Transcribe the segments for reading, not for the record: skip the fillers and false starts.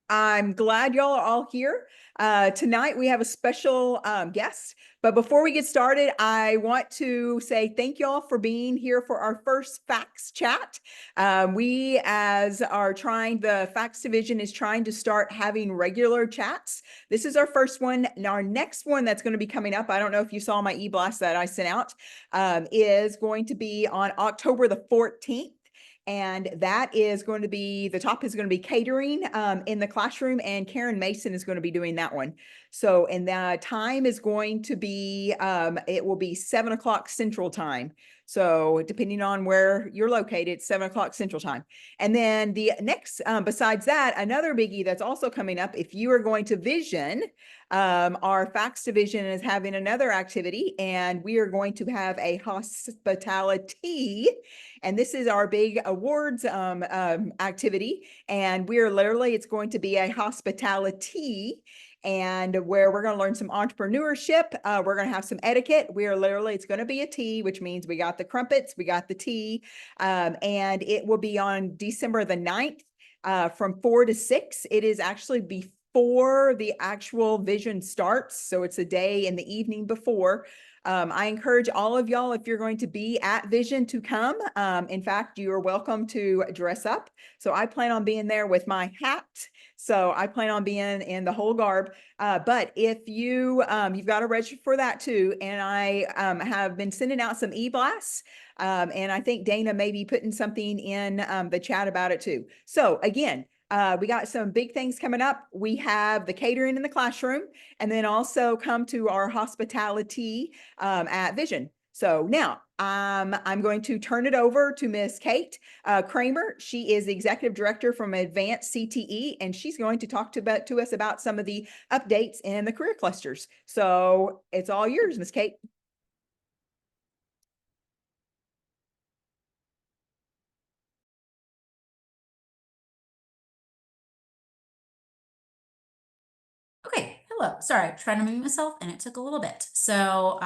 I'm glad y'all are all here. Tonight we have a special guest, but before we get started, I want to say thank y'all for being here for our first FACTS chat. We, as are trying, the FACTS division is trying to start having regular chats. This is our first one. Now, our next one that's going to be coming up, I don't know if you saw my e-blast that I sent out, is going to be on October the 14th. And that is going to be, the top is going to be catering in the classroom, and Karen Mason is going to be doing that one. So, and the time is going to be, it will be 7 o'clock Central Time. So depending on where you're located, 7 o'clock Central Time. And then the next, besides that, another biggie that's also coming up, if you are going to Vision, our FACTS division is having another activity, and we are going to have a hospitality, and this is our big awards activity. And we're literally, it's going to be a hospitality, and where we're going to learn some entrepreneurship. We're going to have some etiquette. We are literally, it's going to be a tea, which means we got the crumpets, we got the tea, and it will be on December the 9th from 4 to 6. It is actually before the actual Vision starts. So it's a day in the evening before. I encourage all of y'all, if you're going to be at Vision, to come. In fact, you are welcome to dress up. So I plan on being there with my hat. So I plan on being in the whole garb. But if you, you've got to register for that too. And I have been sending out some e-blasts. And I think Dana may be putting something in the chat about it too. So again, we got some big things coming up. We have the catering in the classroom, and then also come to our hospitality at Vision. So now I'm going to turn it over to Miss Kate Kreamer. She is the executive director from Advanced CTE, and she's going to talk to us about some of the updates in the career clusters. So it's all yours, Miss Kate. Okay, hello. Sorry, I'm trying to mute myself and it took a little bit. So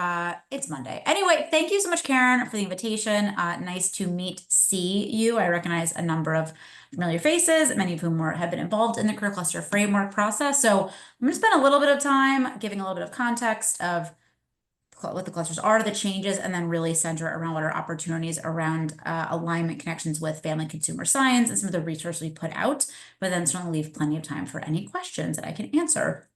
it's Monday. Anyway, thank you so much, Karen, for the invitation. Nice to see you. I recognize a number of familiar faces, many of whom have been involved in the career cluster framework process. So I'm going to spend a little bit of time giving a little bit of context of what the clusters are, the changes, and then really center around what are opportunities around alignment connections with family consumer science and some of the resources we put out, but then certainly leave plenty of time for any questions that I can answer.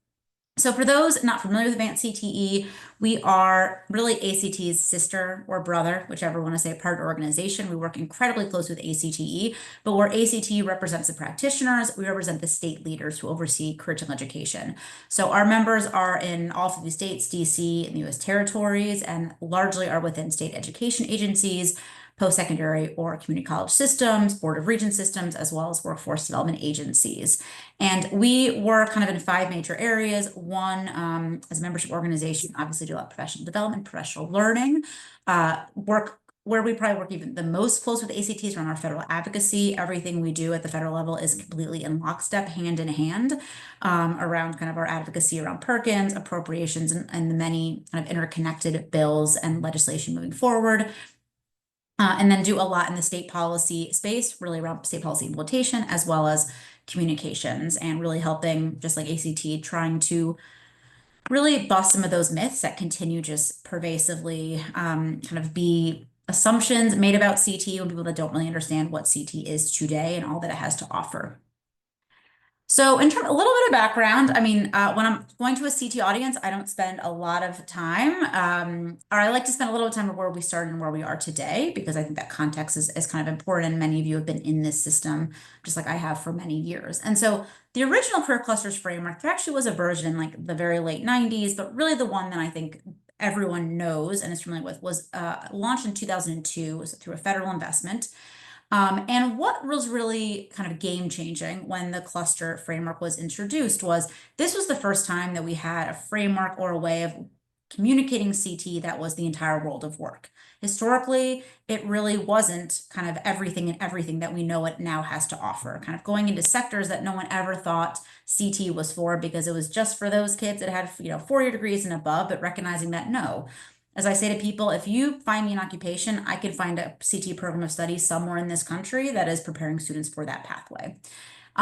So for those not familiar with Advanced CTE, we are really ACTE's sister or brother, whichever you want to say, partner organization. We work incredibly close with ACTE, but where ACTE represents the practitioners, we represent the state leaders who oversee curriculum education. So our members are in all 50 states, DC, and the US territories, and largely are within state education agencies, post-secondary or community college systems, Board of Regents systems, as well as workforce development agencies. And we work kind of in 5 major areas. One, as a membership organization, obviously do a lot of professional development, professional learning, work where we probably work even the most close with ACTs around our federal advocacy. Everything we do at the federal level is completely in lockstep, hand in hand, around kind of our advocacy around Perkins, appropriations, and the many kind of interconnected bills and legislation moving forward. And then do a lot in the state policy space, really around state policy implementation, as well as communications, and really helping, just like ACT, trying to really bust some of those myths that continue just pervasively kind of be assumptions made about CT when people that don't really understand what CT is today and all that it has to offer. So in terms, a little bit of background, I mean, when I'm going to a CT audience, I don't spend a lot of time, or I like to spend a little time where we started and where we are today, because I think that context is kind of important. And many of you have been in this system, just like I have for many years. And so the original career clusters framework, there actually was a version in like the very late 90s, but really the one that I think everyone knows and is familiar with was launched in 2002, was through a federal investment. And what was really kind of game changing when the cluster framework was introduced was this was the first time that we had a framework or a way of communicating CT that was the entire world of work. Historically, it really wasn't kind of everything and everything that we know it now has to offer, kind of going into sectors that no one ever thought CT was for, because it was just for those kids that had, 4-year degrees and above, but recognizing that no. As I say to people, if you find me an occupation, I can find a CT program of study somewhere in this country that is preparing students for that pathway.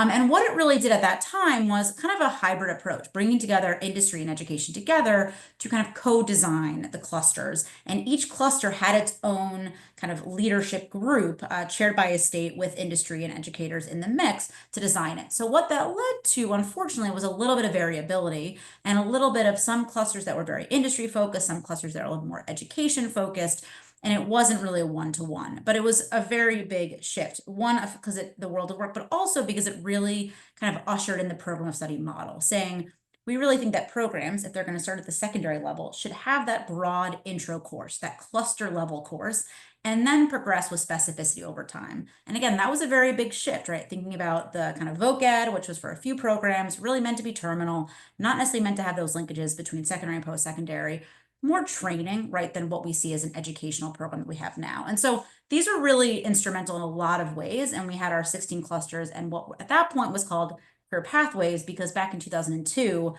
And what it really did at that time was kind of a hybrid approach, bringing together industry and education together to kind of co-design the clusters. And each cluster had its own kind of leadership group chaired by a state with industry and educators in the mix to design it. So what that led to, unfortunately, was a little bit of variability and a little bit of some clusters that were very industry focused, some clusters that are a little more education focused. And it wasn't really a one-to-one, but it was a very big shift. One, because the world of work, but also because it really kind of ushered in the program of study model, saying we really think that programs, if they're going to start at the secondary level, should have that broad intro course, that cluster level course, and then progress with specificity over time. And again, that was a very big shift, right? Thinking about the kind of voc ed, which was for a few programs, really meant to be terminal, not necessarily meant to have those linkages between secondary and post-secondary, more training, right, than what we see as an educational program that we have now. And so these are really instrumental in a lot of ways. And we had our 16 clusters and what at that point was called career pathways, because back in 2002,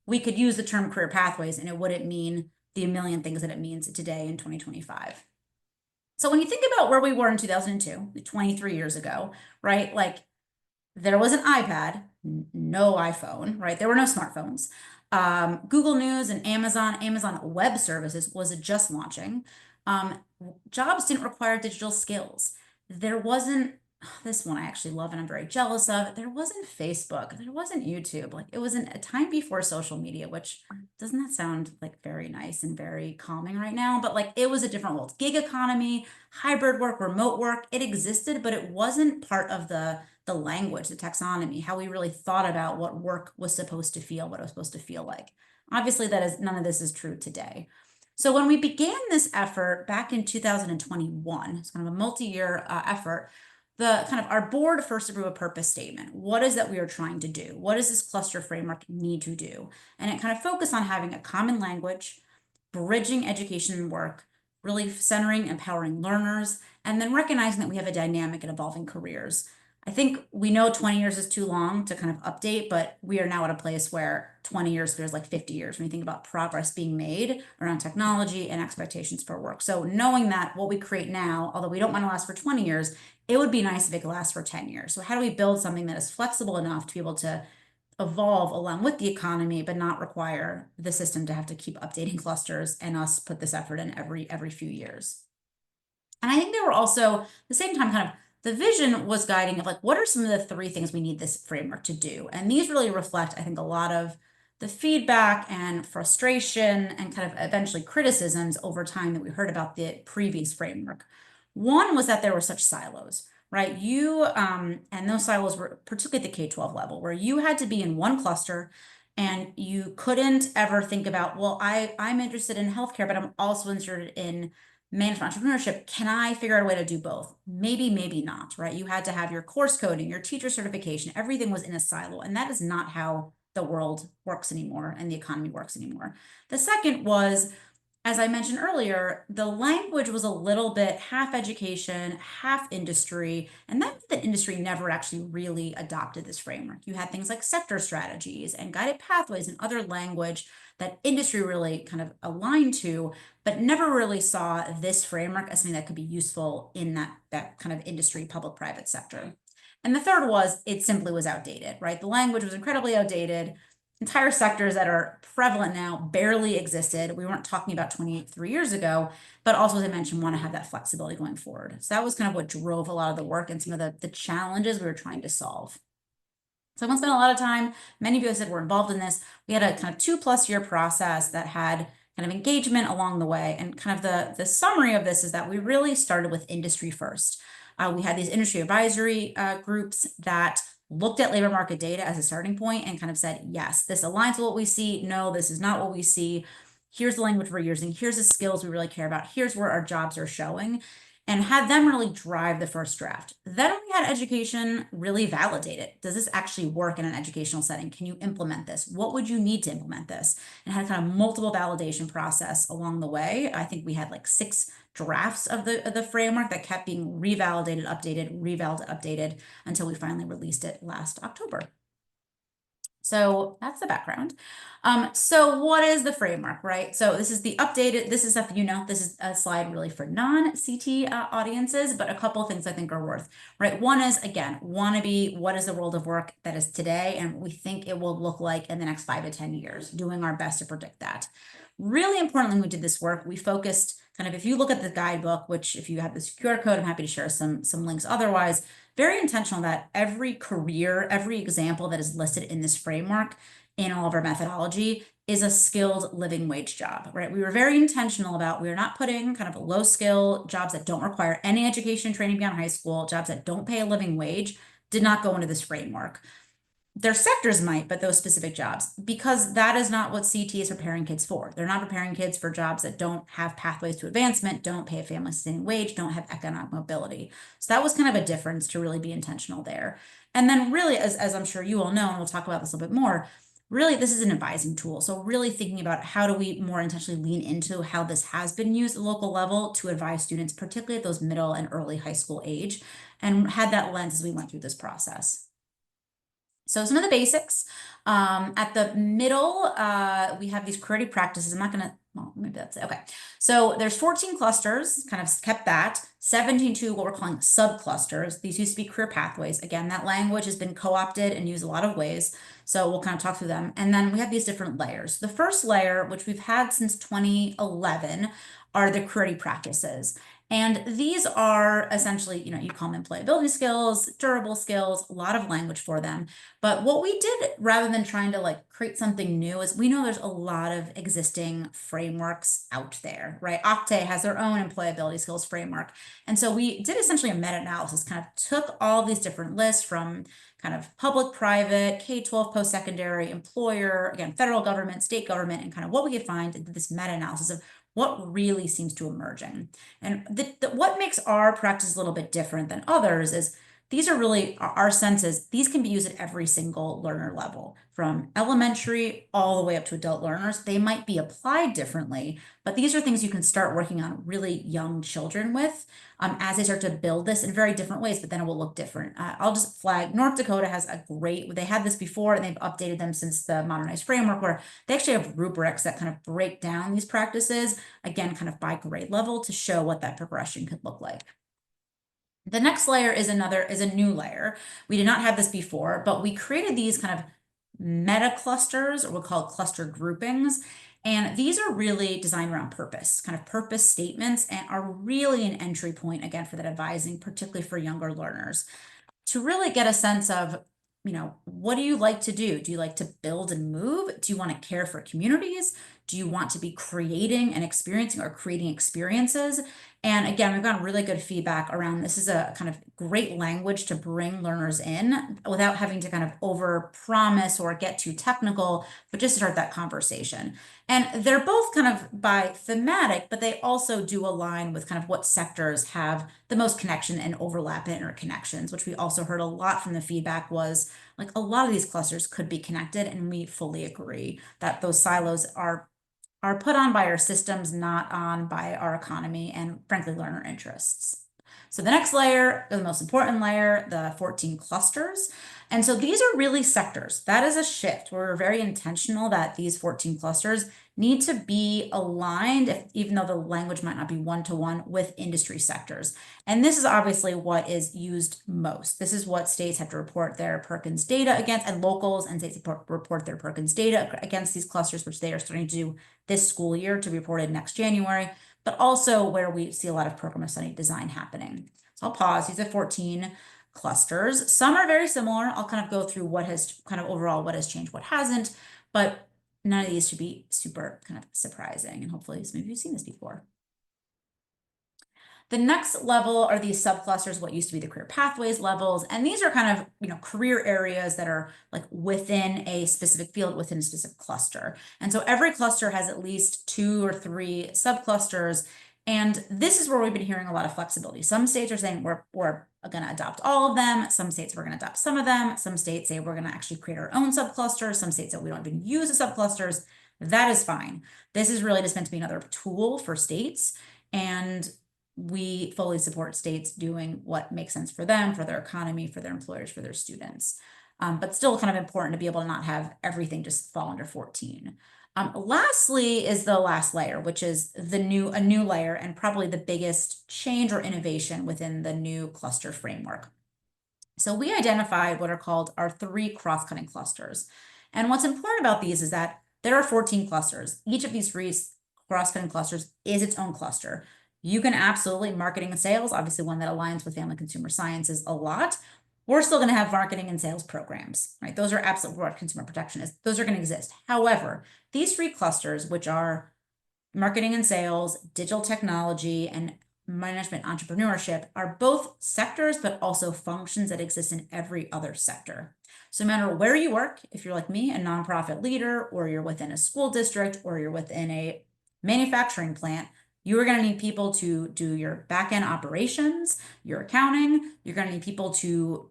we could use the term career pathways and it wouldn't mean the a million things that it means today in 2025. So when you think about where we were in 2002, 23 years ago, right, like there was an iPad, no iPhone, right? There were no smartphones. Google News and Amazon Web Services was just launching. Jobs didn't require digital skills. There wasn't, this one I actually love and I'm very jealous of. There wasn't Facebook. There wasn't YouTube. Like it was a time before social media, which doesn't that sound like very nice and very calming right now? But like it was a different world. Gig economy, hybrid work, remote work, it existed, but it wasn't part of the language, the taxonomy, how we really thought about what work was supposed to feel, what it was supposed to feel like. Obviously, none of this is true today. So when we began this effort back in 2021, it's kind of a multi-year effort, the kind of our board first approved a purpose statement. What is that we are trying to do? What does this cluster framework need to do? And it kind of focused on having a common language, bridging education and work, really centering, empowering learners, and then recognizing that we have a dynamic and evolving careers. I think we know 20 years is too long to kind of update, but we are now at a place where 20 years feels like 50 years when you think about progress being made around technology and expectations for work. So knowing that what we create now, although we don't want to last for 20 years, it would be nice if it could last for 10 years. So how do we build something that is flexible enough to be able to evolve along with the economy, but not require the system to have to keep updating clusters and us put this effort in every few years? And I think there were also, at the same time, kind of the vision was guiding of like, what are some of the 3 things we need this framework to do? And these really reflect, I think, a lot of the feedback and frustration and kind of eventually criticisms over time that we heard about the previous framework. One was that there were such silos, right? And those silos were particularly at the K-12 level, where you had to be in one cluster and you couldn't ever think about, well, I'm interested in healthcare, but I'm also interested in management entrepreneurship. Can I figure out a way to do both? Maybe, maybe not, right? You had to have your course coding, your teacher certification, everything was in a silo. And that is not how the world works anymore and the economy works anymore. The second was, as I mentioned earlier, the language was a little bit half education, half industry, and that meant that industry never actually really adopted this framework. You had things like sector strategies and guided pathways and other language that industry really kind of aligned to, but never really saw this framework as something that could be useful in that kind of industry, public-private sector. And the third was it simply was outdated, right? The language was incredibly outdated. Entire sectors that are prevalent now barely existed. We weren't talking about 23 years ago, but also, as I mentioned, want to have that flexibility going forward. So that was kind of what drove a lot of the work and some of the challenges we were trying to solve. So I won't spend a lot of time. Many of you said were involved in this. We had a kind of 2+ year process that had kind of engagement along the way. And kind of the summary of this is that we really started with industry first. We had these industry advisory groups that looked at labor market data as a starting point and kind of said, yes, this aligns with what we see. No, this is not what we see. Here's the language we're using. Here's the skills we really care about. Here's where our jobs are showing, and had them really drive the first draft. Then we had education really validate it. Does this actually work in an educational setting? Can you implement this? What would you need to implement this? And had kind of multiple validation process along the way. I think we had like 6 drafts of the framework that kept being revalidated, updated, revalidated, updated until we finally released it last October. So that's the background. So what is the framework, right? So this is the updated, this is stuff, this is a slide really for non-CT audiences, but a couple of things I think are worth, right? One is, again, wannabe, what is the world of work that is today and we think it will look like in the next 5 to 10 years, doing our best to predict that. Really importantly, when we did this work, we focused kind of, if you look at the guidebook, which if you have this QR code, I'm happy to share some links otherwise, very intentional that every career, every example that is listed in this framework in all of our methodology is a skilled living wage job, right? We were very intentional about, we are not putting kind of low skill jobs that don't require any education and training beyond high school, jobs that don't pay a living wage, did not go into this framework. Their sectors might, but those specific jobs, because that is not what CT is preparing kids for. They're not preparing kids for jobs that don't have pathways to advancement, don't pay a family sustaining wage, don't have economic mobility. So that was kind of a difference to really be intentional there. And then really, as I'm sure you all know, and we'll talk about this a little bit more, really this is an advising tool. So really thinking about how do we more intentionally lean into how this has been used at the local level to advise students, particularly at those middle and early high school age, and had that lens as we went through this process. So some of the basics, at the middle, we have these creative practices. I'm not gonna, well, maybe that's it. Okay. So there's 14 clusters, kind of kept that, 17 to what we're calling subclusters. These used to be career pathways. Again, that language has been co-opted and used a lot of ways. So we'll kind of talk through them. And then we have these different layers. The first layer, which we've had since 2011, are the creative practices. And these are essentially, you call them employability skills, durable skills, a lot of language for them. But what we did, rather than trying to like create something new, is we know there's a lot of existing frameworks out there, right? ACTE has their own employability skills framework. And so we did essentially a meta-analysis, kind of took all these different lists from kind of public, private, K-12, post-secondary, employer, again, federal government, state government, and kind of what we could find in this meta-analysis of what really seems to emerging. And what makes our practice a little bit different than others is these are really our senses. These can be used at every single learner level, from elementary all the way up to adult learners. They might be applied differently, but these are things you can start working on really young children with as they start to build this in very different ways, but then it will look different. I'll just flag North Dakota has a great, they had this before and they've updated them since the modernized framework, where they actually have rubrics that kind of break down these practices, again, kind of by grade level to show what that progression could look like. The next layer is a new layer. We did not have this before, but we created these kind of meta clusters, or we'll call cluster groupings. And these are really designed around purpose, kind of purpose statements, and are really an entry point, again, for that advising, particularly for younger learners, to really get a sense of, what do you like to do? Do you like to build and move? Do you want to care for communities? Do you want to be creating and experiencing or creating experiences? And again, we've gotten really good feedback around this is a kind of great language to bring learners in without having to kind of over promise or get too technical, but just start that conversation. And they're both kind of by thematic, but they also do align with kind of what sectors have the most connection and overlap and interconnections, which we also heard a lot from the feedback was like a lot of these clusters could be connected, and we fully agree that those silos are put on by our systems, not on by our economy and frankly learner interests. So the next layer, the most important layer, the 14 clusters. And so these are really sectors. That is a shift. We're very intentional that these 14 clusters need to be aligned, even though the language might not be one-to-one with industry sectors. And this is obviously what is used most. This is what states have to report their Perkins data against, and locals and states report their Perkins data against these clusters, which they are starting to do this school year to be reported next January, but also where we see a lot of program of study design happening. So I'll pause. These are 14 clusters. Some are very similar. I'll kind of go through what has kind of overall what has changed, what hasn't, but none of these should be super kind of surprising. And hopefully some of you have seen this before. The next level are these subclusters, what used to be the career pathways levels. And these are kind of, career areas that are like within a specific field, within a specific cluster. And so every cluster has at least 2 or 3 subclusters. And this is where we've been hearing a lot of flexibility. Some states are saying we're going to adopt all of them. Some states we're going to adopt some of them. Some states say we're going to actually create our own subclusters. Some states that we don't even use the subclusters. That is fine. This is really just meant to be another tool for states. And we fully support states doing what makes sense for them, for their economy, for their employers, for their students. but still kind of important to be able to not have everything just fall under 14. Lastly is the last layer, which is a new layer and probably the biggest change or innovation within the new cluster framework. So we identified what are called our 3 cross-cutting clusters. And what's important about these is that there are 14 clusters. Each of these 3 cross-cutting clusters is its own cluster. You can absolutely marketing and sales, obviously one that aligns with family consumer sciences a lot. We're still going to have marketing and sales programs, right? Those are absolutely what consumer protection is. Those are going to exist. However, these 3 clusters, which are marketing and sales, digital technology, and management entrepreneurship, are both sectors, but also functions that exist in every other sector. So no matter where you work, if you're like me, a nonprofit leader, or you're within a school district, or you're within a manufacturing plant, you are going to need people to do your back-end operations, your accounting. You're going to need people to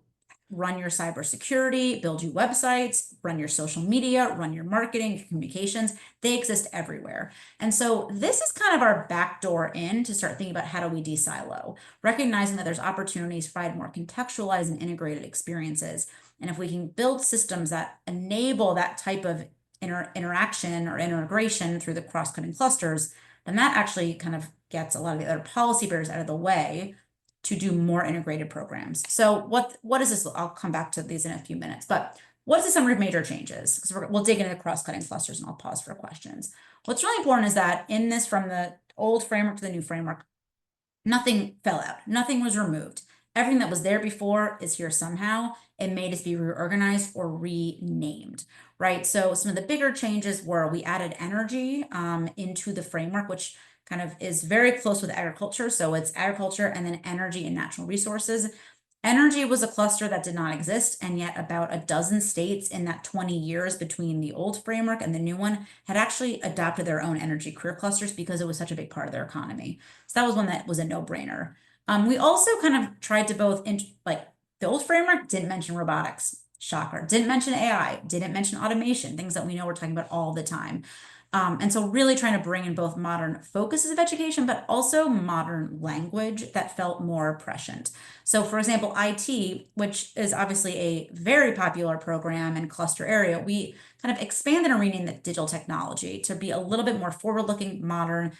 run your cybersecurity, build you websites, run your social media, run your marketing, your communications. They exist everywhere. And so this is kind of our backdoor in to start thinking about how do we de-silo, recognizing that there's opportunities to provide more contextualized and integrated experiences. And if we can build systems that enable that type of interaction or integration through the cross-cutting clusters, then that actually kind of gets a lot of the other policy barriers out of the way to do more integrated programs. So what is this? I'll come back to these in a few minutes, but what is the summary of major changes? Because we'll dig into the cross-cutting clusters and I'll pause for questions. What's really important is that in this, from the old framework to the new framework, nothing fell out, nothing was removed. Everything that was there before is here somehow. It may just be reorganized or renamed, right? So some of the bigger changes were we added energy into the framework, which kind of is very close with agriculture. So it's agriculture and then energy and natural resources. Energy was a cluster that did not exist, and yet about a dozen states in that 20 years between the old framework and the new one had actually adopted their own energy career clusters because it was such a big part of their economy. So that was one that was a no-brainer. We also kind of tried to both, like the old framework didn't mention robotics, shocker, didn't mention AI, didn't mention automation, things that we know we're talking about all the time. And so really trying to bring in both modern focuses of education, but also modern language that felt more prescient. So for example, IT, which is obviously a very popular program and cluster area, we kind of expanded and renamed the digital technology to be a little bit more forward-looking, modern,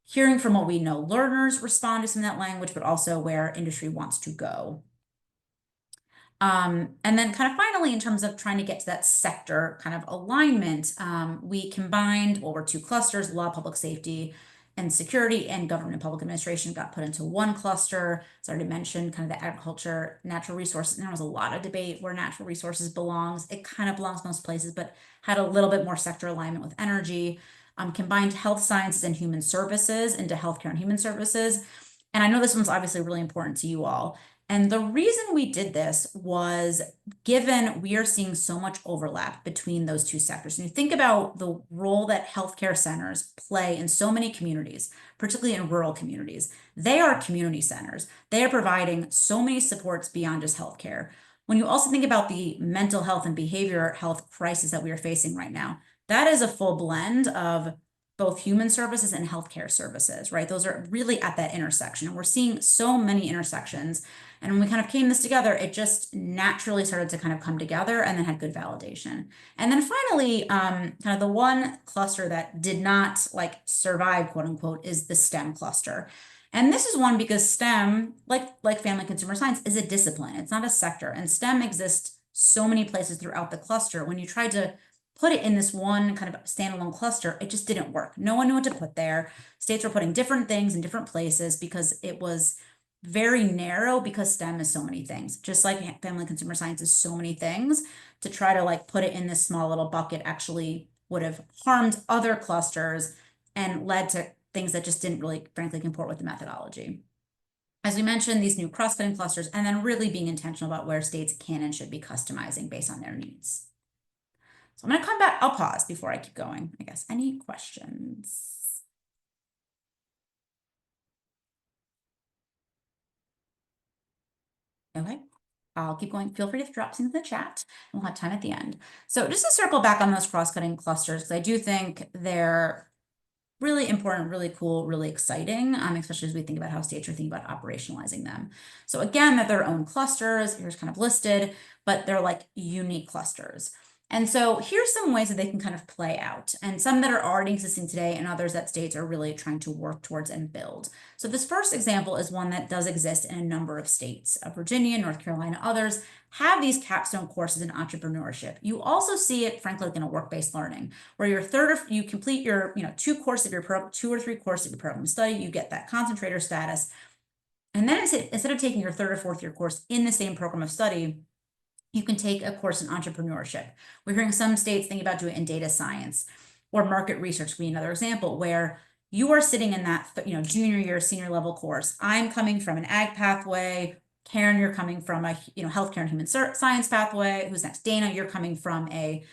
hearing from what we know learners respond to some of that language, but also where industry wants to go. And then kind of finally, in terms of trying to get to that sector kind of alignment, we combined what were 2 clusters, law, public safety, and security, and government and public administration got put into 1 cluster. As I already mentioned, kind of the agriculture, natural resources, and there was a lot of debate where natural resources belongs. It kind of belongs most places, but had a little bit more sector alignment with energy. Combined health sciences and human services into healthcare and human services. And I know this one's obviously really important to you all. And the reason we did this was given we are seeing so much overlap between those 2 sectors. And you think about the role that healthcare centers play in so many communities, particularly in rural communities. They are community centers. They are providing so many supports beyond just healthcare. When you also think about the mental health and behavioral health crisis that we are facing right now, that is a full blend of both human services and healthcare services, right? Those are really at that intersection. And we're seeing so many intersections. And when we kind of came this together, it just naturally started to kind of come together and then had good validation. And then finally, kind of the one cluster that did not like survive, quote unquote, is the STEM cluster. And this is one because STEM, like family consumer science, is a discipline. It's not a sector. And STEM exists so many places throughout the cluster. When you try to put it in this one kind of standalone cluster, it just didn't work. No one knew what to put there. States were putting different things in different places because it was very narrow, because STEM is so many things. Just like family consumer science is so many things, to try to like put it in this small little bucket actually would have harmed other clusters and led to things that just didn't really, frankly, comport with the methodology. As we mentioned, these new cross-cutting clusters, and then really being intentional about where states can and should be customizing based on their needs. So I'm going to come back. I'll pause before I keep going, I guess. Any questions? Okay, I'll keep going. Feel free to drop things in the chat, and we'll have time at the end. So just to circle back on those cross-cutting clusters, because I do think they're really important, really cool, really exciting, especially as we think about how states are thinking about operationalizing them. So again, they're their own clusters, here's kind of listed, but they're like unique clusters. And so here's some ways that they can kind of play out, and some that are already existing today and others that states are really trying to work towards and build. So this first example is one that does exist in a number of states. Virginia, North Carolina, others have these capstone courses in entrepreneurship. You also see it, frankly, like in a work-based learning, where you complete your, two or three courses of your program study, you get that concentrator status. And then instead of taking your third or fourth year course in the same program of study, you can take a course in entrepreneurship. We're hearing some states think about doing it in data science, or market research would be another example, where you are sitting in that, junior year, senior level course. I'm coming from an ag pathway. Karen, you're coming from a, healthcare and human science pathway. Who's next? Dana, you're coming from a,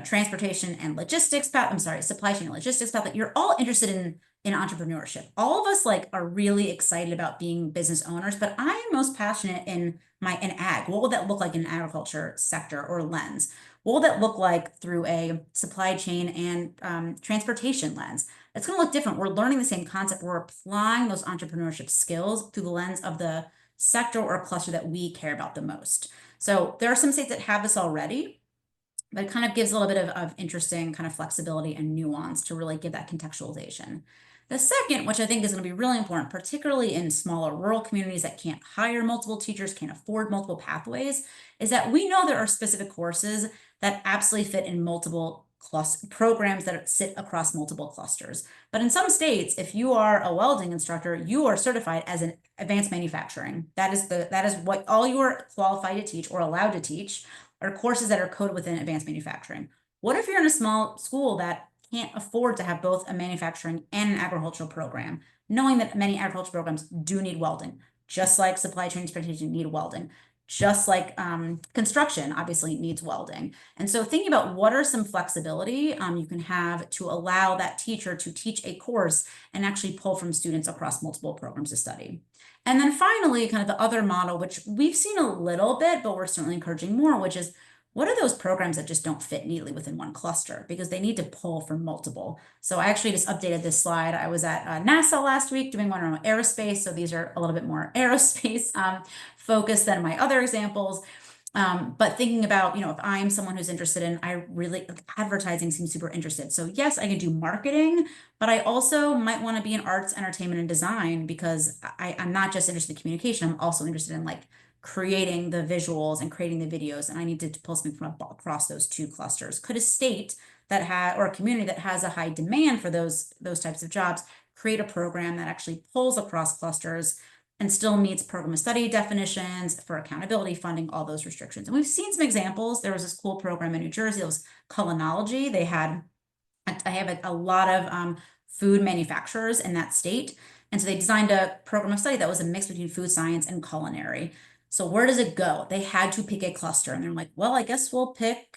transportation and logistics path. I'm sorry, supply chain and logistics path. You're all interested in entrepreneurship. All of us are really excited about being business owners, but I am most passionate in ag. What would that look like in an agriculture sector or lens? What will that look like through a supply chain and transportation lens? It's going to look different. We're learning the same concept. We're applying those entrepreneurship skills through the lens of the sector or cluster that we care about the most. So there are some states that have this already, but it kind of gives a little bit of interesting kind of flexibility and nuance to really give that contextualization. The second, which I think is going to be really important, particularly in smaller rural communities that can't hire multiple teachers, can't afford multiple pathways, is that we know there are specific courses that absolutely fit in multiple programs that sit across multiple clusters. But in some states, if you are a welding instructor, you are certified as an advanced manufacturing. That is what all you are qualified to teach or allowed to teach are courses that are coded within advanced manufacturing. What if you're in a small school that can't afford to have both a manufacturing and an agricultural program, knowing that many agricultural programs do need welding, just like supply chain transportation need welding, just like construction obviously needs welding. And so thinking about what are some flexibility you can have to allow that teacher to teach a course and actually pull from students across multiple programs of study. And then finally, kind of the other model, which we've seen a little bit, but we're certainly encouraging more, which is what are those programs that just don't fit neatly within one cluster because they need to pull from multiple? So I actually just updated this slide. I was at NASA last week doing one on aerospace. So these are a little bit more aerospace focused than my other examples. But thinking about, if I'm someone who's interested in, advertising seems super interested. So yes, I can do marketing, but I also might want to be in arts, entertainment, and design because I'm not just interested in communication. I'm also interested in creating the visuals and creating the videos, and I need to pull something from across those two clusters. Could a state or a community that has a high demand for those types of jobs create a program that actually pulls across clusters and still meets program of study definitions for accountability, funding, all those restrictions? And we've seen some examples. There was this cool program in New Jersey. It was culinology. I have a lot of food manufacturers in that state. And so they designed a program of study that was a mix between food science and culinary. So where does it go? They had to pick a cluster, and they're like, well, I guess we'll pick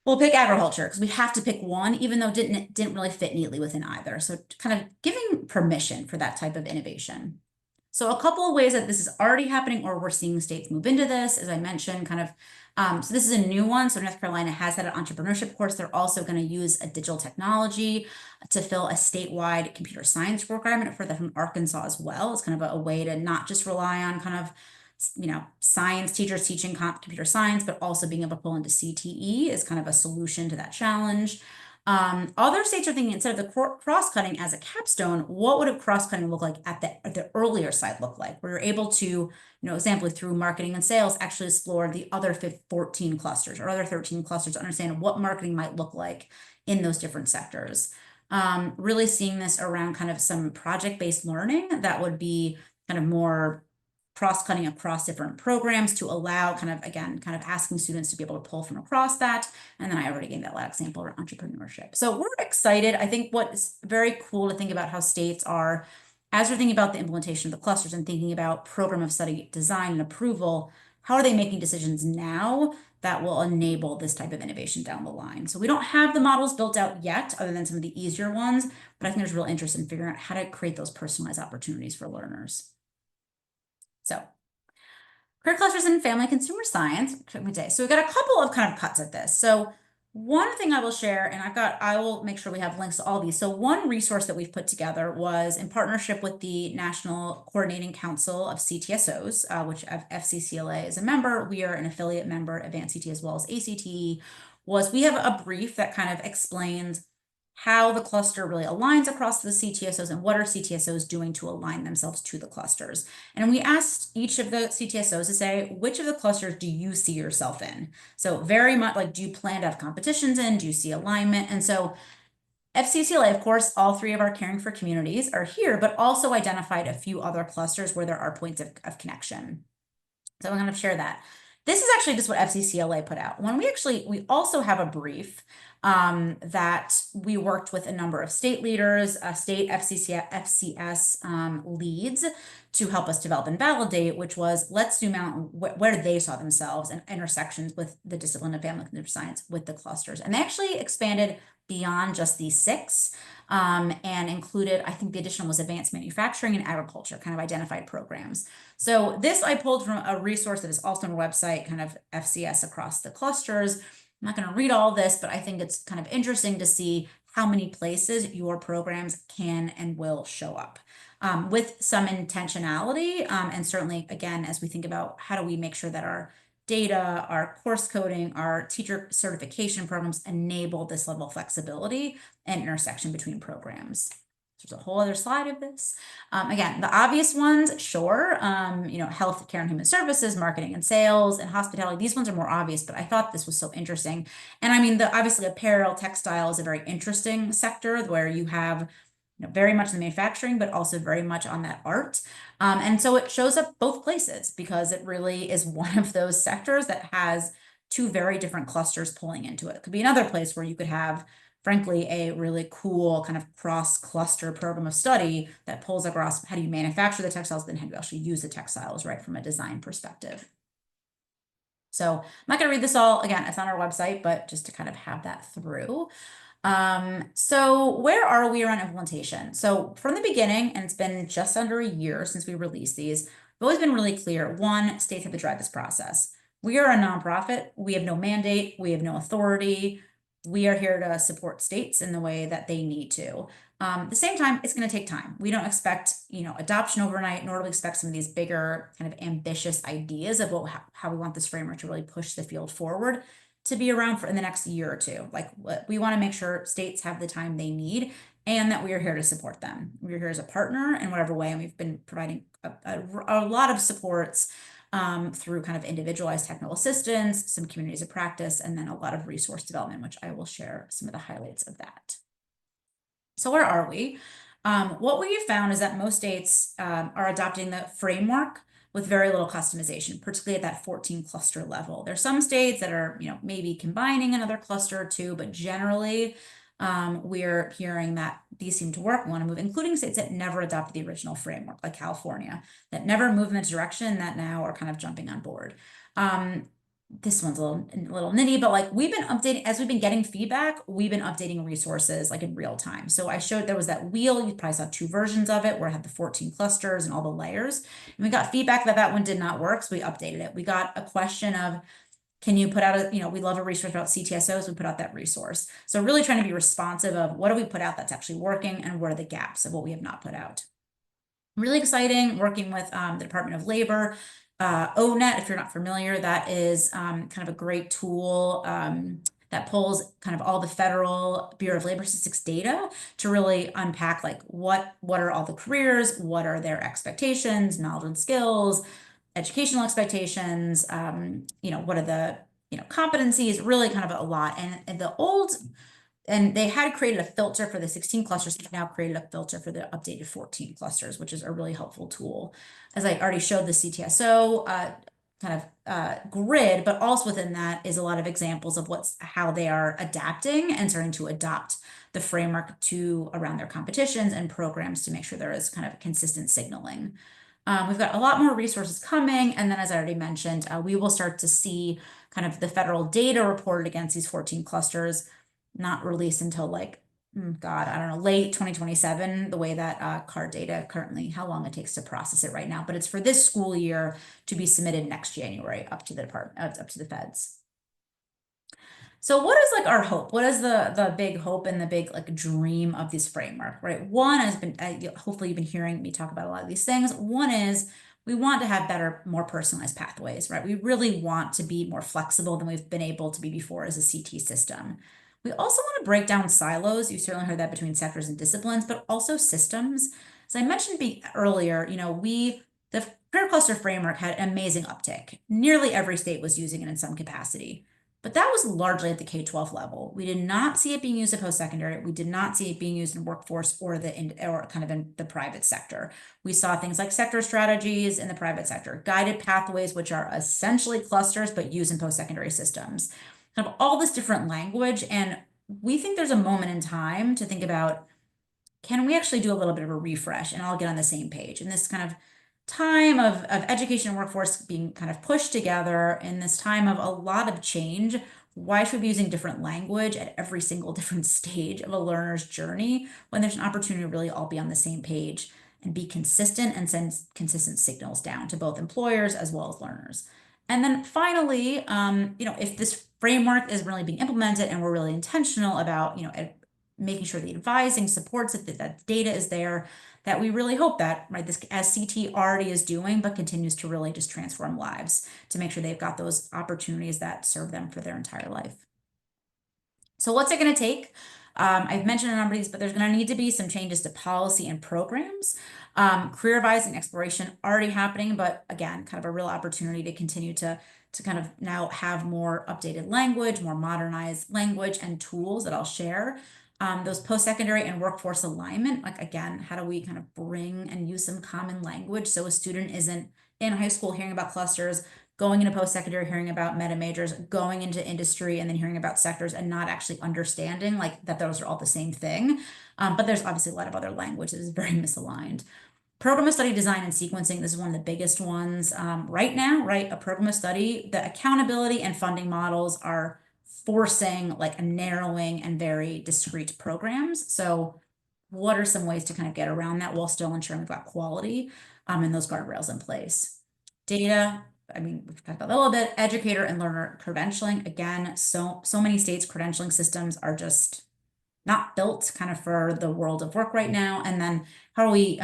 agriculture because we have to pick one, even though it didn't really fit neatly within either. So kind of giving permission for that type of innovation. So a couple of ways that this is already happening or we're seeing states move into this, as I mentioned, so this is a new one. So North Carolina has had an entrepreneurship course. They're also going to use a digital technology to fill a statewide computer science requirement for that from Arkansas as well. It's kind of a way to not just rely on kind of science teachers teaching computer science, but also being able to pull into CTE is kind of a solution to that challenge. Other states are thinking instead of the cross-cutting as a capstone, what would a cross-cutting look like at the earlier side look like? Where you're able to, example through marketing and sales, actually explore the other 14 clusters or other 13 clusters to understand what marketing might look like in those different sectors. Really seeing this around kind of some project-based learning that would be kind of more cross-cutting across different programs to allow kind of asking students to be able to pull from across that. And then I already gave that last example around entrepreneurship. So we're excited. I think what is very cool to think about how states are, as we're thinking about the implementation of the clusters and thinking about program of study design and approval, how are they making decisions now that will enable this type of innovation down the line? So we don't have the models built out yet, other than some of the easier ones, but I think there's real interest in figuring out how to create those personalized opportunities for learners. So career clusters in family consumer science. So we've got a couple of kind of cuts at this. So One thing I will share, and I will make sure we have links to all these. So one resource that we've put together was in partnership with the National Coordinating Council of CTSOs, which FCCLA is a member. We are an affiliate member, Advanced CT as well as ACTE, was we have a brief that kind of explains how the cluster really aligns across the CTSOs and what are CTSOs doing to align themselves to the clusters. And we asked each of the CTSOs to say, which of the clusters do you see yourself in? So very much like, do you plan to have competitions in? Do you see alignment? And so FCCLA, of course, all three of our caring for communities are here, but also identified a few other clusters where there are points of connection. So I'm going to share that. This is actually just what FCCLA put out. We also have a brief that we worked with a number of state leaders, state FCS leads to help us develop and validate, which was let's zoom out where they saw themselves and intersections with the discipline of family computer science with the clusters. And they actually expanded beyond just these six and included, I think the addition was advanced manufacturing and agriculture, kind of identified programs. So this I pulled from a resource that is also on our website, kind of FCS across the clusters. I'm not going to read all this, but I think it's kind of interesting to see how many places your programs can and will show up with some intentionality. And certainly, again, as we think about how do we make sure that our data, our course coding, our teacher certification programs enable this level of flexibility and intersection between programs. There's a whole other slide of this. Again, the obvious ones, sure, health care and human services, marketing and sales, and hospitality. These ones are more obvious, but I thought this was so interesting. And I mean, obviously apparel, textile is a very interesting sector where you have very much in the manufacturing, but also very much on that art. And so it shows up both places because it really is one of those sectors that has two very different clusters pulling into it. It could be another place where you could have, frankly, a really cool kind of cross-cluster program of study that pulls across how do you manufacture the textiles, then how do you actually use the textiles, right, from a design perspective. So I'm not going to read this all. Again, it's on our website, but just to kind of have that through. So where are we around implementation? So from the beginning, and it's been just under a year since we released these, we've always been really clear. One, states have to drive this process. We are a nonprofit. We have no mandate. We have no authority. We are here to support states in the way that they need to. At the same time, it's going to take time. We don't expect, adoption overnight, nor do we expect some of these bigger kind of ambitious ideas of how we want this framework to really push the field forward to be around for in the next year or two. Like we want to make sure states have the time they need and that we are here to support them. We're here as a partner in whatever way, and we've been providing a lot of supports through kind of individualized technical assistance, some communities of practice, and then a lot of resource development, which I will share some of the highlights of that. So where are we? What we have found is that most states are adopting the framework with very little customization, particularly at that 14 cluster level. There's some states that are, maybe combining another cluster or two, but generally we're hearing that these seem to work. We want to move, including states that never adopted the original framework, like California, that never moved in the direction that now are kind of jumping on board. This one's a little nitty, but like we've been updating as we've been getting feedback, we've been updating resources like in real time. So I showed there was that wheel, you probably saw two versions of it where it had the 14 clusters and all the layers. And we got feedback that one did not work, so we updated it. We got a question of, can you put out we love a resource about CTSOs, we put out that resource. So really trying to be responsive of what do we put out that's actually working and what are the gaps of what we have not put out. Really exciting working with the Department of Labor. ONET, if you're not familiar, that is kind of a great tool that pulls kind of all the federal Bureau of Labor Statistics data to really unpack like what are all the careers, what are their expectations, knowledge and skills, educational expectations, what are the competencies, really kind of a lot. And they had created a filter for the 16 clusters. They've now created a filter for the updated 14 clusters, which is a really helpful tool. As I already showed the CTSO grid, but also within that is a lot of examples of how they are adapting and starting to adopt the framework to around their competitions and programs to make sure there is kind of consistent signaling. We've got a lot more resources coming. And then as I already mentioned, we will start to see kind of the federal data reported against these 14 clusters not released until like, God, I don't know, late 2027, the way that CARD data currently, how long it takes to process it right now. But it's for this school year to be submitted next January up to the department, up to the feds. So what is like our hope? What is the big hope and the big like dream of this framework, right? One has been hopefully you've been hearing me talk about a lot of these things. One is we want to have better, more personalized pathways, right? We really want to be more flexible than we've been able to be before as a CT system. We also want to break down silos. You certainly heard that between sectors and disciplines, but also systems. As I mentioned earlier, the career cluster framework had an amazing uptick. Nearly every state was using it in some capacity. But that was largely at the K-12 level. We did not see it being used in post-secondary. We did not see it being used in workforce or or kind of in the private sector. We saw things like sector strategies in the private sector, guided pathways, which are essentially clusters, but used in post-secondary systems. Kind of all this different language. And we think there's a moment in time to think about, can we actually do a little bit of a refresh and all get on the same page? And this kind of time of education and workforce being kind of pushed together in this time of a lot of change, why should we be using different language at every single different stage of a learner's journey when there's an opportunity to really all be on the same page and be consistent and send consistent signals down to both employers as well as learners? And then finally, if this framework is really being implemented and we're really intentional about, making sure the advising supports it, that data is there, that we really hope that, right, this as CT already is doing, but continues to really just transform lives to make sure they've got those opportunities that serve them for their entire life. So what's it going to take? I've mentioned a number of these, but there's going to need to be some changes to policy and programs. Career advising exploration already happening, but again, kind of a real opportunity to continue to kind of now have more updated language, more modernized language and tools that I'll share. Those post-secondary and workforce alignment, like again, how do we kind of bring and use some common language so a student isn't in high school hearing about clusters, going into post-secondary, hearing about meta majors, going into industry, and then hearing about sectors and not actually understanding like that those are all the same thing. But there's obviously a lot of other language that is very misaligned. Program of study design and sequencing, this is one of the biggest ones right now, right? A program of study, the accountability and funding models are forcing like a narrowing and very discrete programs. So what are some ways to kind of get around that while still ensuring we've got quality and those guardrails in place? Data, I mean, we've talked about that a little bit. Educator and learner credentialing. Again, so many states' credentialing systems are just not built kind of for the world of work right now. And then how are we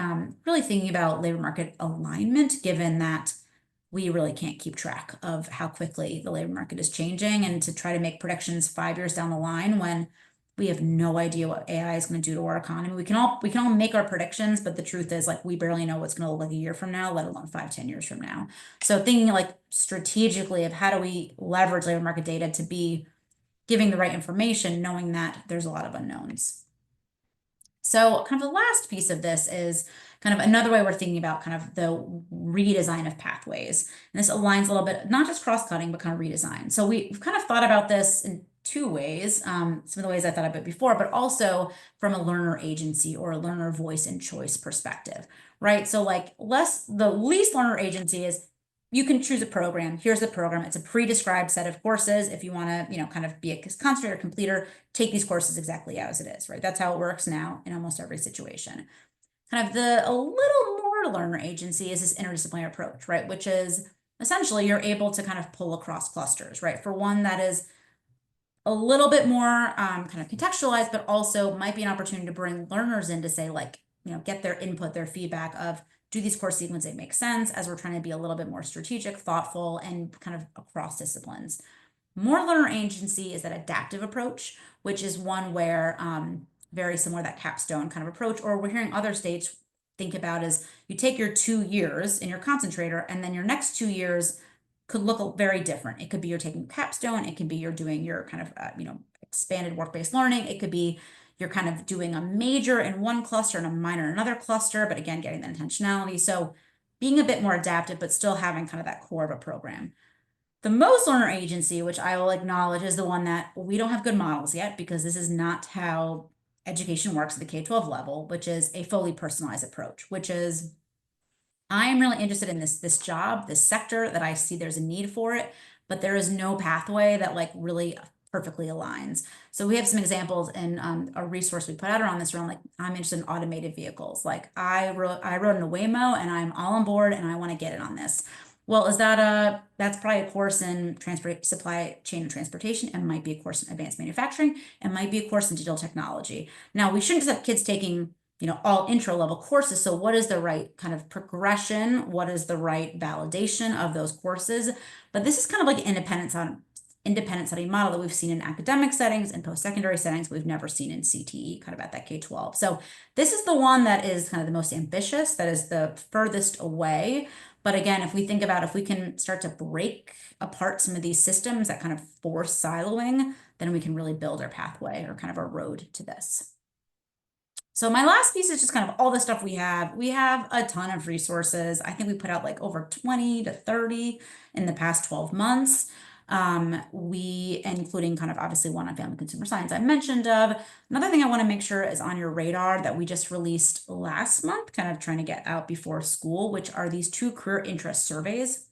really thinking about labor market alignment, given that we really can't keep track of how quickly the labor market is changing, and to try to make predictions 5 years down the line when we have no idea what AI is going to do to our economy. We can all make our predictions, but the truth is like we barely know what's going to look like a year from now, let alone 5, 10 years from now. So thinking like strategically of how do we leverage labor market data to be giving the right information, knowing that there's a lot of unknowns. So kind of the last piece of this is kind of another way we're thinking about kind of the redesign of pathways. And this aligns a little bit, not just cross-cutting, but kind of redesign. So we've kind of thought about this in two ways, some of the ways I thought about it before, but also from a learner agency or a learner voice and choice perspective, right? So like the least learner agency is you can choose a program. Here's the program. It's a pre-described set of courses. If you want to, kind of be a concentrator, completer, take these courses exactly as it is, right? That's how it works now in almost every situation. Kind of a little more learner agency is this interdisciplinary approach, right? Which is essentially you're able to kind of pull across clusters, right? For one that is a little bit more kind of contextualized, but also might be an opportunity to bring learners in to say like, get their input, their feedback of, do these course sequences make sense as we're trying to be a little bit more strategic, thoughtful, and kind of across disciplines. More learner agency is that adaptive approach, which is one where very similar to that capstone kind of approach, or we're hearing other states think about is you take your 2 years in your concentrator and then your next 2 years could look very different. It could be you're taking capstone. It can be you're doing your kind of, expanded work-based learning. It could be you're kind of doing a major in one cluster and a minor in another cluster, but again, getting the intentionality. So being a bit more adaptive, but still having kind of that core of a program. The most learner agency, which I will acknowledge, is the one that we don't have good models yet, because this is not how education works at the K-12 level, which is a fully personalized approach, which is I am really interested in this job, this sector, that I see there's a need for it, but there is no pathway that like really perfectly aligns. So we have some examples in a resource we put out around this around like, I'm interested in automated vehicles. Like I wrote in a Waymo and I'm all on board and I want to get it on this. Well, that's probably a course in transport supply chain and transportation. It might be a course in advanced manufacturing. It might be a course in digital technology. Now, we shouldn't just have kids taking, all intro level courses. So what is the right kind of progression? What is the right validation of those courses? But this is kind of like an independent study model that we've seen in academic settings and post-secondary settings. We've never seen in CTE, kind of at that K-12. So this is the one that is kind of the most ambitious, that is the furthest away. But again, if we think about if we can start to break apart some of these systems that kind of force siloing, then we can really build our pathway or kind of our road to this. So my last piece is just kind of all the stuff we have. We have a ton of resources. I think we put out like over 20 to 30 in the past 12 months. Including kind of obviously one on family consumer science I mentioned of. Another thing I want to make sure is on your radar that we just released last month, kind of trying to get out before school, which are these 2 career interest surveys.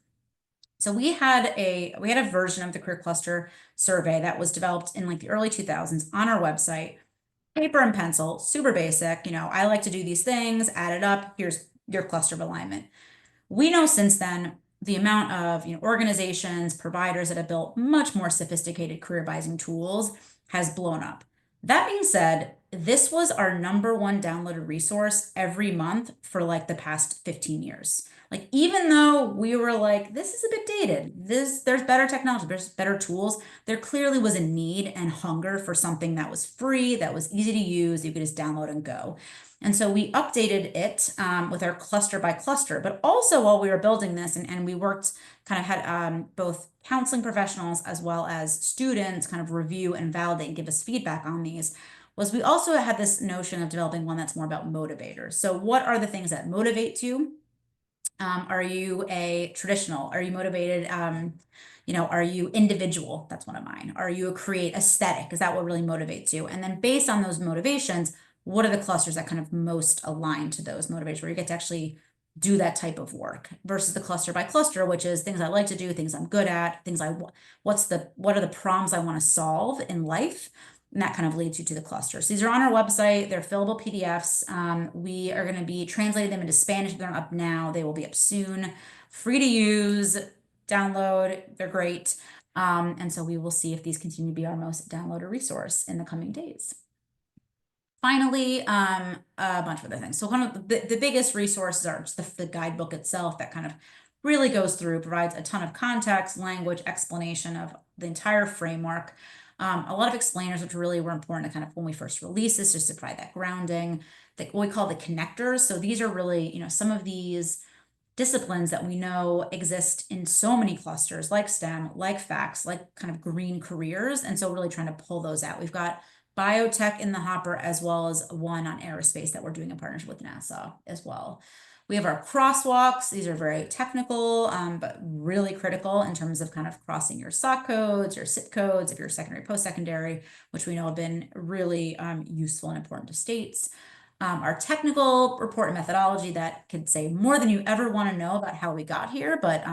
So we had a version of the career cluster survey that was developed in like the early 2000s on our website, paper and pencil, super basic. I like to do these things, add it up. Here's your cluster of alignment. We know since then the amount of organizations, providers that have built much more sophisticated career advising tools has blown up. That being said, this was our #1 downloaded resource every month for like the past 15 years. Like, even though we were like, this is a bit dated, there's better technology, there's better tools, there clearly was a need and hunger for something that was free, that was easy to use, you could just download and go. And so we updated it with our cluster by cluster, but also while we were building this and we worked, kind of had both counseling professionals as well as students kind of review and validate and give us feedback on these, was we also had this notion of developing one that's more about motivators. So what are the things that motivate you? Are you a traditional? Are you motivated? Are you individual? That's one of mine. Are you a create aesthetic? Is that what really motivates you? And then based on those motivations, what are the clusters that kind of most align to those motivations where you get to actually do that type of work versus the cluster by cluster, which is things I like to do, things I'm good at, things what are the problems I want to solve in life? And that kind of leads you to the clusters. These are on our website. They're fillable PDFs. We are going to be translating them into Spanish. They're up now. They will be up soon. Free to use, download. They're great. And so we will see if these continue to be our most downloaded resource in the coming days. Finally, a bunch of other things. So one of the biggest resources are just the guidebook itself that kind of really goes through, provides a ton of context, language, explanation of the entire framework. A lot of explainers, which really were important to kind of when we first released this, just to provide that grounding, what we call the connectors. So these are really, some of these disciplines that we know exist in so many clusters like STEM, like FACS, like kind of green careers. And so really trying to pull those out. We've got biotech in the hopper, as well as one on aerospace that we're doing in partnership with NASA as well. We have our crosswalks. These are very technical, but really critical in terms of kind of crossing your SOC codes, your SIP codes, if you're secondary, post-secondary, which we know have been really useful and important to states. Our technical report and methodology that could say more than you ever want to know about how we got here, but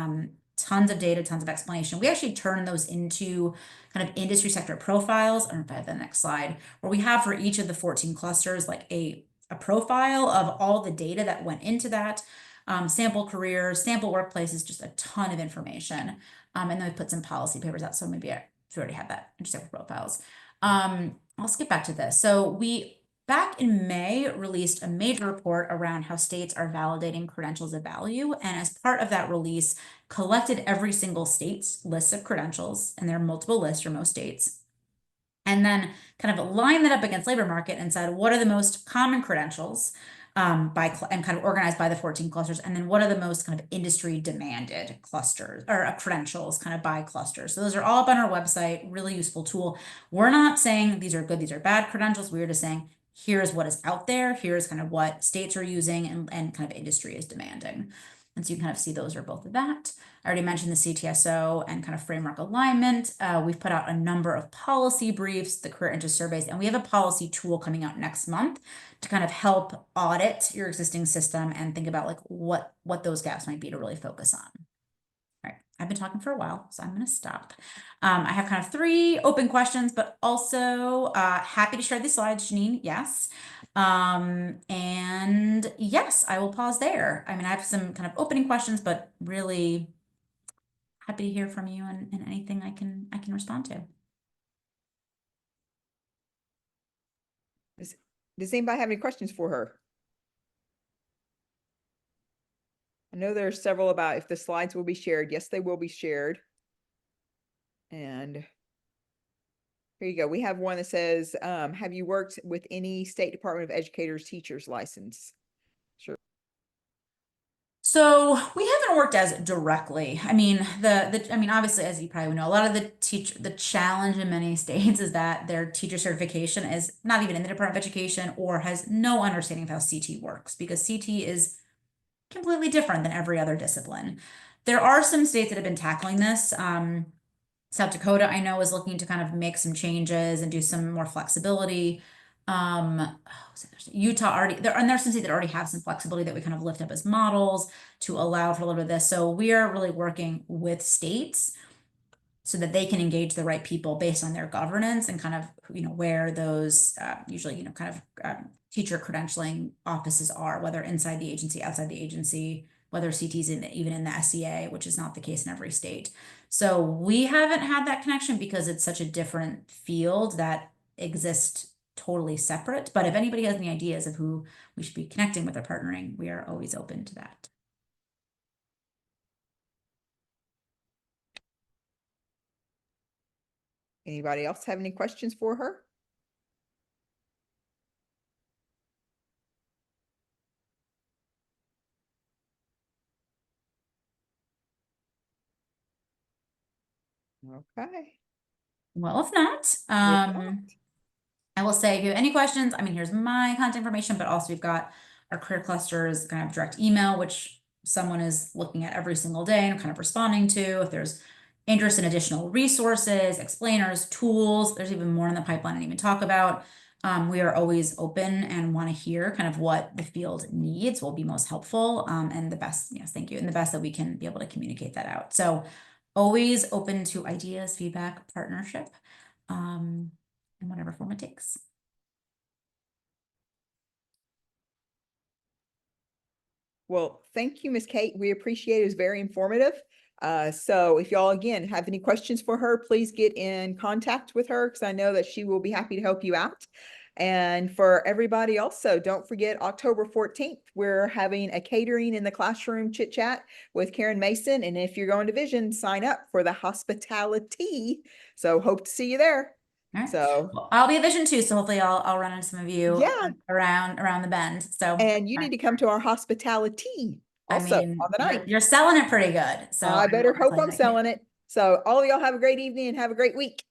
tons of data, tons of explanation. We actually turn those into kind of industry sector profiles. I don't know if I have the next slide, where we have for each of the 14 clusters, like a profile of all the data that went into that, sample careers, sample workplaces, just a ton of information. And then we put some policy papers out. So maybe I should already have that in sample profiles. I'll skip back to this. So we back in May released a major report around how states are validating credentials of value. And as part of that release, collected every single state's list of credentials, and there are multiple lists for most states. And then kind of lined that up against labor market and said, what are the most common credentials and kind of organized by the 14 clusters? And then what are the most kind of industry demanded clusters or credentials kind of by clusters? So those are all up on our website, really useful tool. We're not saying these are good, these are bad credentials. We're just saying, here's what is out there. Here's kind of what states are using and kind of industry is demanding. And so you can kind of see those are both of that. I already mentioned the CTSO and kind of framework alignment. We've put out a number of policy briefs, the career interest surveys, and we have a policy tool coming out next month to kind of help audit your existing system and think about like what those gaps might be to really focus on. All right, I've been talking for a while, so I'm going to stop. I have kind of 3 open questions, but also happy to share these slides, Janine. Yes. And yes, I will pause there. I mean, I have some kind of opening questions, but really happy to hear from you and anything I can respond to. Does anybody have any questions for her? I know there's several about if the slides will be shared. Yes, they will be shared. And here you go. We have one that says, have you worked with any State Department of Educators teachers license? Sure. So we haven't worked as directly. I mean, I mean, obviously, as you probably know, a lot of the challenge in many states is that their teacher certification is not even in the Department of Education or has no understanding of how CT works because CT is completely different than every other discipline. There are some states that have been tackling this. South Dakota, I know, is looking to kind of make some changes and do some more flexibility. Utah already there, and there's some states that already have some flexibility that we kind of lift up as models to allow for a little bit of this. So we are really working with states so that they can engage the right people based on their governance and kind of, where those usually, kind of teacher credentialing offices are, whether inside the agency, outside the agency, whether CT's even in the SEA, which is not the case in every state. So we haven't had that connection because it's such a different field that exists totally separate. But if anybody has any ideas of who we should be connecting with or partnering, we are always open to that. Anybody else have any questions for her? Okay. Well, if not, If not, I will say if you have any questions, I mean, here's my contact information, but also we've got our career clusters kind of direct email, which someone is looking at every single day and kind of responding to. If there's interest in additional resources, explainers, tools, there's even more in the pipeline I didn't even talk about. We are always open and want to hear kind of what the field needs will be most helpful. And the best, yes, thank you. And the best that we can be able to communicate that out. So always open to ideas, feedback, partnership. In whatever form it takes. well, thank you, Ms. Kate. We appreciate it. It was very informative. So if y'all again have any questions for her, please get in contact with her because I know that she will be happy to help you out. And for everybody also, don't forget October 14th, we're having a catering in the classroom chit chat with Karen Mason. And if you're going to Vision, sign up for the hospitality. So hope to see you there. All right. So Well, I'll be a Vision too, so hopefully I'll run into some of you yeah, around the bend. So and you need to come to our hospitality I also mean, on the night. you're selling it pretty good. So I I'm better hope I'm excited. selling it. So all of y'all have a great evening and have a great week.